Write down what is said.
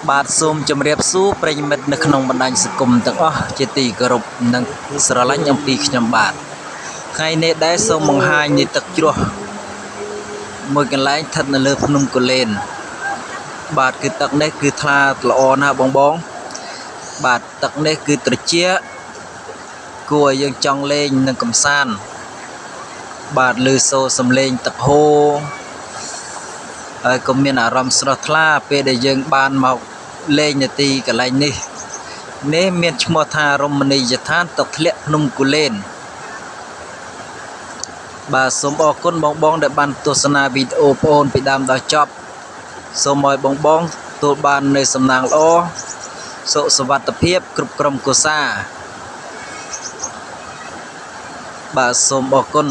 បាទសូមជម្រាបសួរប្រិយមិត្តនៅក្នុងបណ្ដាញសង្គមទាំងអស់ជាទីគោរពនិងស្រឡាញ់អំពីខ្ញុំបាទថ្ងៃនេះដែរសូមបង្ហាញនៃទឹកជ្រោះមួយកន្លែងស្ថិតនៅលើភ្នំគូលែនបាទគឺទឹកនេះគឺថ្លាល្អណាស់បងបាទទឹកនេះគឺត្រជាក់គួរឲ្យយើងចង់លេងនិងកម្សាន្តបាទឮសូរសំឡេងទឹកហូរហើយក៏មានអារម្មណ៍ស្រស់ថ្លាពេលដែលយើងបានមកលេងនៅទីកន្លែងនេះមានឈ្មោះថារមណីយដ្ឋានទឹកធ្លាក់ភ្នំគូលែនបាទសូមអរគុណបងដែលបានទស្សនាវីដេអូបងអូនពីដើមដល់ចប់សូមឲ្យបងទទួលបាននូវសំណាងល្អសុខសុវត្ថិភាពគ្រប់ក្រុមគ្រួសារបាទសូមអរគុណ